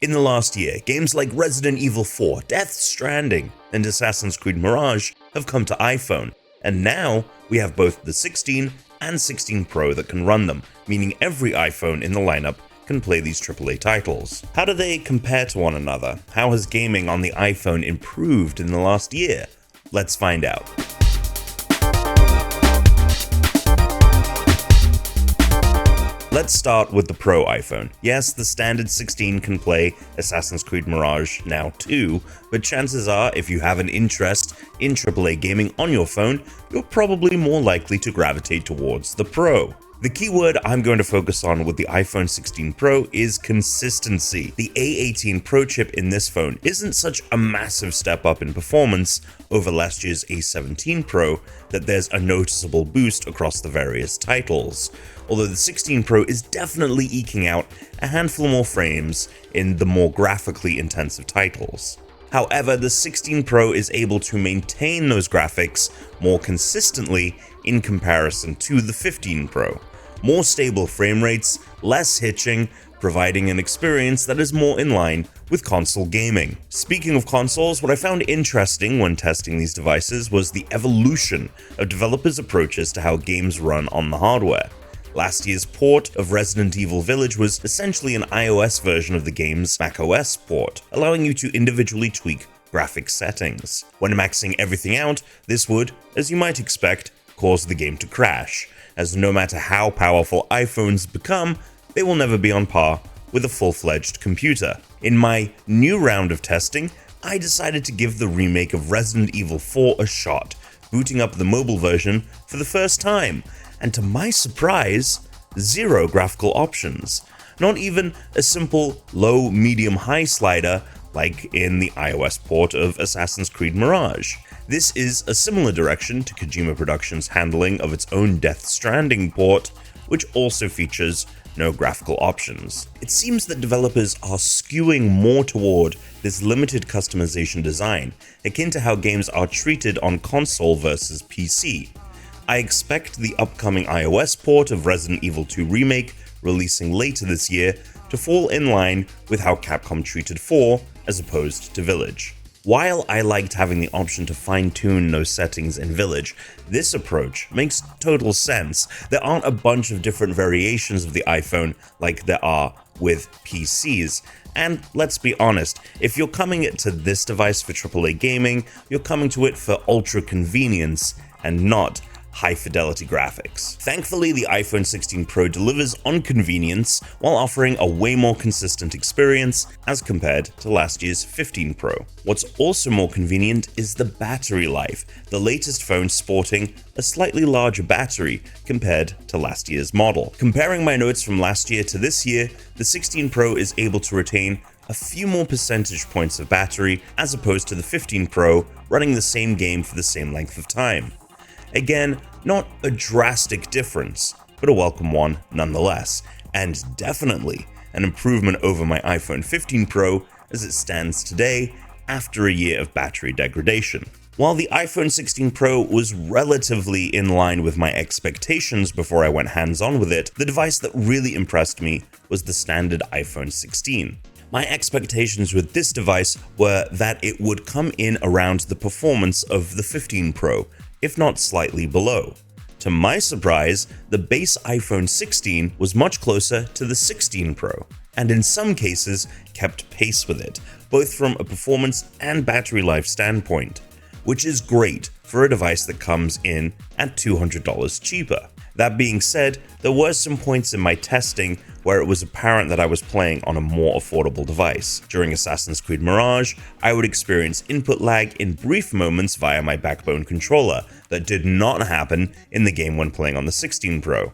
In the last year, games like Resident Evil 4, Death Stranding, and Assassin's Creed Mirage have come to iPhone, and now we have both the 16 and 16 Pro that can run them, meaning every iPhone in the lineup can play these AAA titles. How do they compare to one another? How has gaming on the iPhone improved in the last year? Let's find out. Let's start with the Pro iPhone. Yes, the standard 16 can play Assassin's Creed Mirage now too, but chances are if you have an interest in AAA gaming on your phone, you're probably more likely to gravitate towards the Pro. The keyword I'm going to focus on with the iPhone 16 Pro is consistency. The A18 Pro chip in this phone isn't such a massive step up in performance over last year's A17 Pro that there's a noticeable boost across the various titles, although the 16 Pro is definitely eking out a handful more frames in the more graphically intensive titles. However, the 16 Pro is able to maintain those graphics more consistently in comparison to the 15 Pro. More stable frame rates, less hitching, providing an experience that is more in line with console gaming. Speaking of consoles, what I found interesting when testing these devices was the evolution of developers' approaches to how games run on the hardware. Last year's port of Resident Evil Village was essentially an iOS version of the game's macOS port, allowing you to individually tweak graphic settings. When maxing everything out, this would, as you might expect, cause the game to crash, as no matter how powerful iPhones become, they will never be on par with a full-fledged computer. In my new round of testing, I decided to give the remake of Resident Evil 4 a shot, booting up the mobile version for the first time, and to my surprise, zero graphical options. Not even a simple low, medium, high slider like in the iOS port of Assassin's Creed Mirage. This is a similar direction to Kojima Productions' handling of its own Death Stranding port, which also features no graphical options. It seems that developers are skewing more toward this limited customization design, akin to how games are treated on console versus PC. I expect the upcoming iOS port of Resident Evil 2 Remake, releasing later this year, to fall in line with how Capcom treated 4 as opposed to Village. While I liked having the option to fine-tune those settings in Village, this approach makes total sense. There aren't a bunch of different variations of the iPhone like there are with PCs. And let's be honest, if you're coming to this device for AAA gaming, you're coming to it for ultra convenience and not high-fidelity graphics. Thankfully, the iPhone 16 Pro delivers on convenience while offering a way more consistent experience as compared to last year's 15 Pro. What's also more convenient is the battery life, the latest phone sporting a slightly larger battery compared to last year's model. Comparing my notes from last year to this year, the 16 Pro is able to retain a few more percentage points of battery as opposed to the 15 Pro running the same game for the same length of time. Again, not a drastic difference, but a welcome one nonetheless, and definitely an improvement over my iPhone 15 Pro as it stands today after a year of battery degradation. While the iPhone 16 Pro was relatively in line with my expectations before I went hands-on with it, the device that really impressed me was the standard iPhone 16. My expectations with this device were that it would come in around the performance of the 15 Pro, if not slightly below. To my surprise, the base iPhone 16 was much closer to the 16 Pro, and in some cases kept pace with it, both from a performance and battery life standpoint, which is great for a device that comes in at $200 cheaper. That being said, there were some points in my testing where it was apparent that I was playing on a more affordable device. During Assassin's Creed Mirage, I would experience input lag in brief moments via my backbone controller that did not happen in the game when playing on the 16 Pro.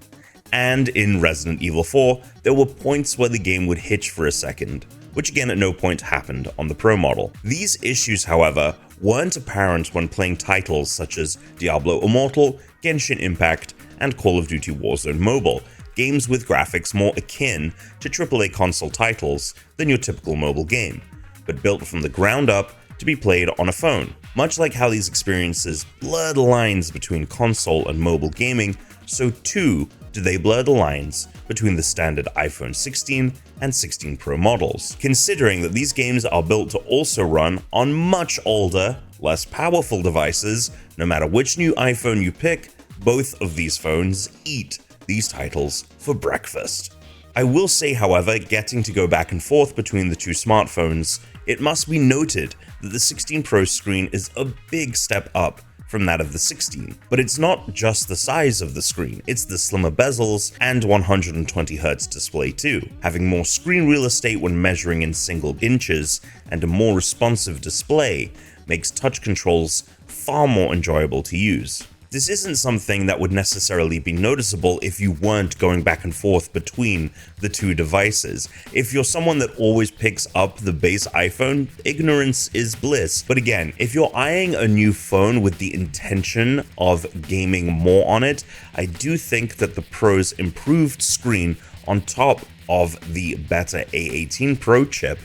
And in Resident Evil 4, there were points where the game would hitch for a second, which again at no point happened on the Pro model. These issues, however, weren't apparent when playing titles such as Diablo Immortal, Genshin Impact, and Call of Duty Warzone Mobile, games with graphics more akin to AAA console titles than your typical mobile game, but built from the ground up to be played on a phone. Much like how these experiences blur the lines between console and mobile gaming, so too do they blur the lines between the standard iPhone 16 and 16 Pro models, considering that these games are built to also run on much older, less powerful devices. No matter which new iPhone you pick, both of these phones eat these titles for breakfast. I will say, however, getting to go back and forth between the two smartphones, it must be noted that the 16 Pro screen is a big step up from that of the 16. But it's not just the size of the screen, it's the slimmer bezels and 120Hz display too. Having more screen real estate when measuring in single inches and a more responsive display makes touch controls far more enjoyable to use. This isn't something that would necessarily be noticeable if you weren't going back and forth between the two devices. If you're someone that always picks up the base iPhone, ignorance is bliss. But again, if you're eyeing a new phone with the intention of gaming more on it, I do think that the Pro's improved screen on top of the better A18 Pro chip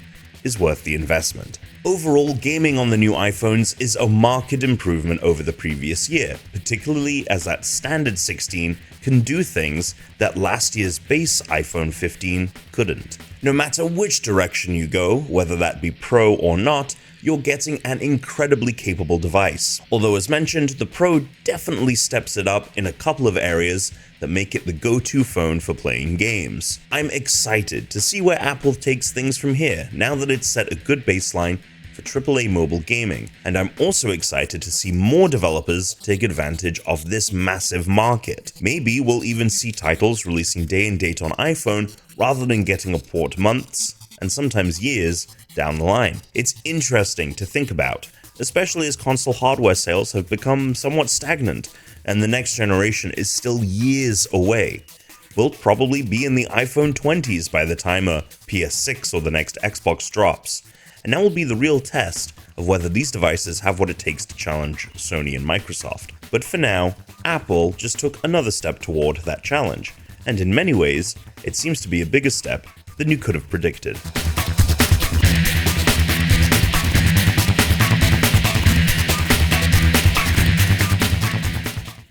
is worth the investment. Overall, gaming on the new iPhones is a marked improvement over the previous year, particularly as that standard 16 can do things that last year's base iPhone 15 couldn't. No matter which direction you go, whether that be Pro or not, you're getting an incredibly capable device. Although as mentioned, the Pro definitely steps it up in a couple of areas that make it the go-to phone for playing games. I'm excited to see where Apple takes things from here, now that it's set a good baseline for AAA mobile gaming, and I'm also excited to see more developers take advantage of this massive market. Maybe we'll even see titles releasing day and date on iPhone rather than getting a port months, and sometimes years, down the line. It's interesting to think about, especially as console hardware sales have become somewhat stagnant, and the next generation is still years away. We'll probably be in the iPhone 20s by the time a PS6 or the next Xbox drops, and that will be the real test of whether these devices have what it takes to challenge Sony and Microsoft. But for now, Apple just took another step toward that challenge, and in many ways, it seems to be a bigger step than you could have predicted.